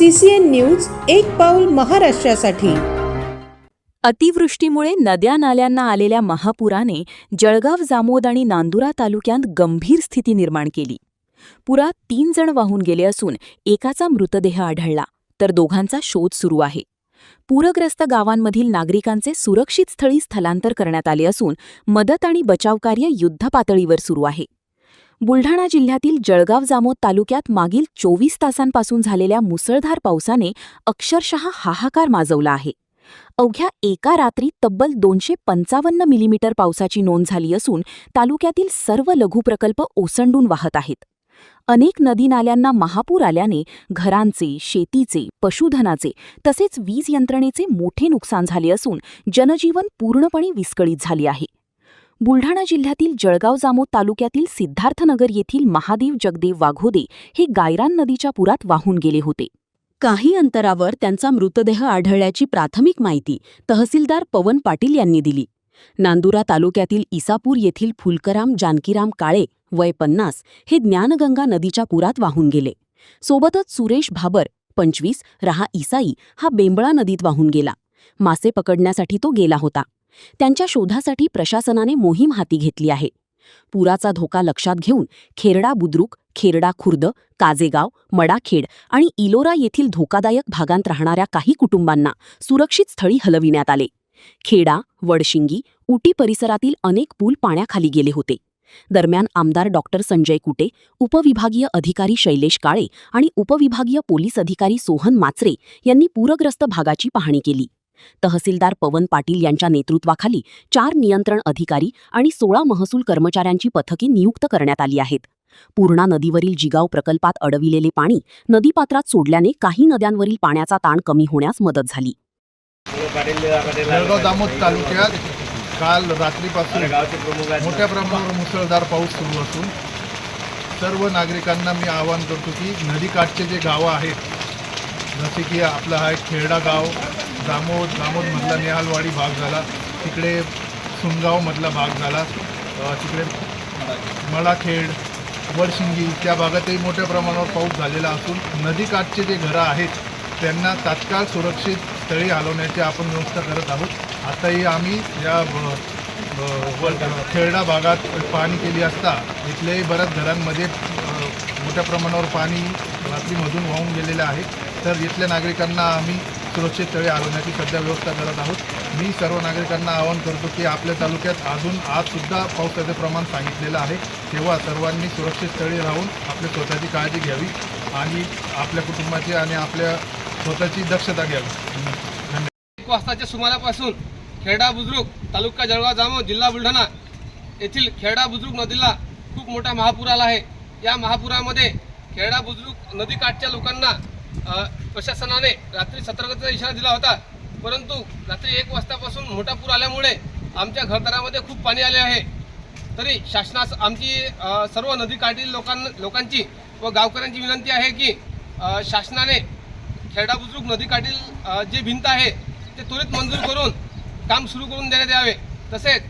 CCN news एक पाऊल महाराष्ट्रासाठी। अतिवृष्टीमुळे नद्या नाल्यांना आलेल्या महापुराने जळगाव जामोद आणि नांदुरा तालुक्यात गंभीर स्थिती निर्माण केली। पुरात 3 जण वाहून गेले असून एकाचा मृतदेह आढळला तर दोघांचा शोध सुरू आहे। पूरग्रस्त गावांमधील नागरिकांचे सुरक्षित स्थळी स्थलांतर करण्यात आले असून मदत आणि बचावकार्य युद्धपातळीवर सुरू आहे। बुलढाणा जिल्ह्यातील जळगाव जामोद तालुक्यात मागील 24 तासांपासून झालेल्या मुसळधार पावसाने अक्षरशः हाहाकार माजवला आहे। अवघ्या एका रात्री तब्बल 255 मिलीमीटर पावसाची नोंद झाली असून तालुक्यातील सर्व लघु प्रकल्प ओसंडून वाहत आहेत। अनेक नदी नाल्यांना महापूर आल्याने घरांचे, शेतीचे, पशुधनाचे तसेच वीज यंत्रणेचे मोठे नुकसान झाले असून जनजीवन पूर्णपणे विस्कळीत झाले आहे। बुलढाणा जिल्ह्यातील जळगाव जामोद तालुक्यातील सिद्धार्थनगर येथील महादेव जगदेव वाघोदे हे गायरान नदीच्या पुरात वाहून गेले होते। काही अंतरावर त्यांचा मृतदेह आढळल्याची प्राथमिक माहिती तहसीलदार पवन पाटील यांनी दिली। नांदुरा तालुक्यातील इसापूर येथील फुलकराम जानकीराम काळे वय 50 हे ज्ञानगंगा नदीच्या पुरात वाहून गेले। सोबतच सुरेश भाबर 25 रहा इसाई हा बेंबळा नदीत वाहून गेला। मासे पकडण्यासाठी तो गेला होता। त्यांच्या शोधासाठी प्रशासनाने मोहीम हाती घेतली आहे। पुराचा धोका लक्षात घेऊन खेरडा बुद्रुक, खेरडा खुर्द, काजेगाव, मडाखेड आणि इलोरा येथील धोकादायक भागांत राहणाऱ्या काही कुटुंबांना सुरक्षित स्थळी हलविण्यात आले। खेडा, वडशिंगी, उटी परिसरातील अनेक पूल पाण्याखाली गेले होते। दरम्यान आमदार डॉक्टर संजय कुटे, उपविभागीय अधिकारी शैलेश काळे आणि उपविभागीय पोलीस अधिकारी सोहन माचरे यांनी पूरग्रस्त भागाची पाहणी केली। तहसीलदार पवन पाटील यांच्या नेतृत्वाखाली 4 नियंत्रण अधिकारी आणि 16 महसूल कर्मचाऱ्यांची पथके नियुक्त करण्यात आली आहेत। पूर्णा नदीवरील जिगाव प्रकल्पात अडविलेले पाणी नदीपात्रात सोडल्याने काही नद्यांवरील पाण्याचा ताण कमी होण्यास मदत झाली। जळगाव जामोद तालुक्यात काल रात्रीपासून मोठ्या प्रमाणावर मुसळधार पाऊस सुरू असून सर्व नागरिकांना मी आवाहन करतो की नदीकाठचे जे गावं आहेत, जसे की आपला हा खेरडा गाव, जामोदमधला नेहालवाडी भाग झाला, तिकडे सुनगावमधला भाग झाला, तिकडे मडाखेड, वडशिंगी त्या भागातही मोठ्या प्रमाणावर पाऊस झालेला असून नदीकाठचे जे घरं आहेत त्यांना तात्काळ सुरक्षित स्थळी हलवण्याची आपण व्यवस्था करत आहोत। आताही आम्ही या खेरडा भागात पाहणी केली असता इथल्याही बऱ्याच घरांमध्ये मोठ्या प्रमाणावर पाणी रात्रीमधून वाहून गेलेलं आहे, तर इथल्या नागरिकांना आम्ही सुरक्षित स्थळी हलवण्याची सध्या व्यवस्था करत आहोत। मी सर्व नागरिकांना आवाहन करतो की आपल्या तालुक्यात आजसुद्धा पावसाचे प्रमाण सांगितलेलं आहे, तेव्हा सर्वांनी सुरक्षित स्थळी राहून आपल्या स्वतःची काळजी घ्यावी आणि आपल्या कुटुंबाची आणि आपल्या स्वतःची दक्षता घ्यावी। 1 वाजताच्या सुमारापासून खेरडा बुद्रुक, तालुका जळगाव जामोद, जिल्हा बुलढाणा येथील खेरडा बुद्रुक नदीला खूप मोठा महापूर आला आहे। या महापुरामध्ये खेरडा बुद्रुक नदीकाठच्या लोकांना प्रशासनाने रात्री सतर्कतेचा इशारा दिला होता, परंतु रात्री 1 वाजतापासून मोठा पूर आल्यामुळे आमच्या घरदारामध्ये खूप पाणी आले आहे। तरी शासनास आमची सर्व नदीकाठील लोकांची व गावकऱ्यांची विनंती आहे की शासनाने खेरडा बुद्रुक नदीकाठील जे भिंत आहे ते त्वरित मंजूर करून काम सुरू करून देण्यात यावे। तसेच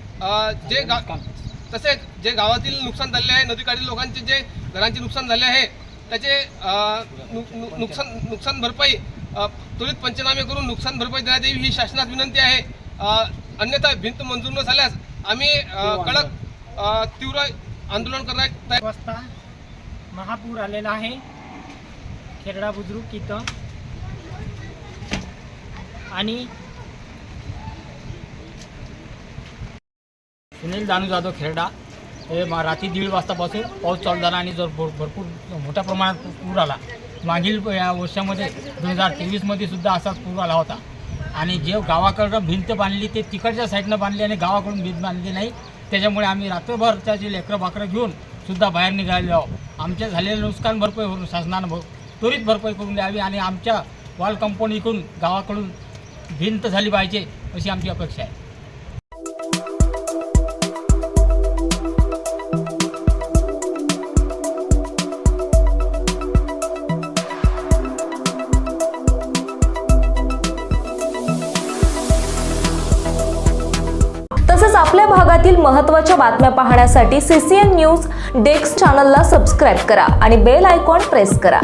जे गावातील नुकसान झाले आहे, नदीकाठील लोकांचे जे घरांचे नुकसान झाले आहे त्याचे नुकसान भरपाई त्वरित पंचनामे करून नुकसान भरपाई देण्यात यावी ही शासनास विनंती आहे। अन्यथा भिंत मंजूर न झाल्यास आम्ही कडक तीव्र आंदोलन करण्यात वाजता महापूर आलेला आहे खेरडा बुद्रुक इथं आणि सुनील दानू जाधव खेरडा हे रात्री 1:30 वाजतापासून पाऊस चालू झाला आणि जर भरपूर मोठ्या प्रमाणात पूर आला। मागील या वर्षामध्ये 2023मध्ये सुद्धा असाच पूर आला होता आणि जे गावाकडं भिंत बांधली ते तिकडच्या साईडनं बांधली आणि गावाकडून भिंत बांधली नाही, त्याच्यामुळे आम्ही रात्रभर त्याची लेकरं बाकरं घेऊन सुद्धा बाहेर निघालेलो आहोत। आमच्या झालेलं नुकसान भरपाई करून शासनानं त्वरित भरपाई करून द्यावी आणि आमच्या वॉल कंपाऊंड गावाकडून भिंत झाली पाहिजे अशी आमची अपेक्षा आहे। तसंच आपल्या भागातील महत्त्वाच्या बातम्या पाहण्यासाठी CCN न्यूज डेस्क चॅनलला सबस्क्राइब करा आणि बेल आयकॉन प्रेस करा।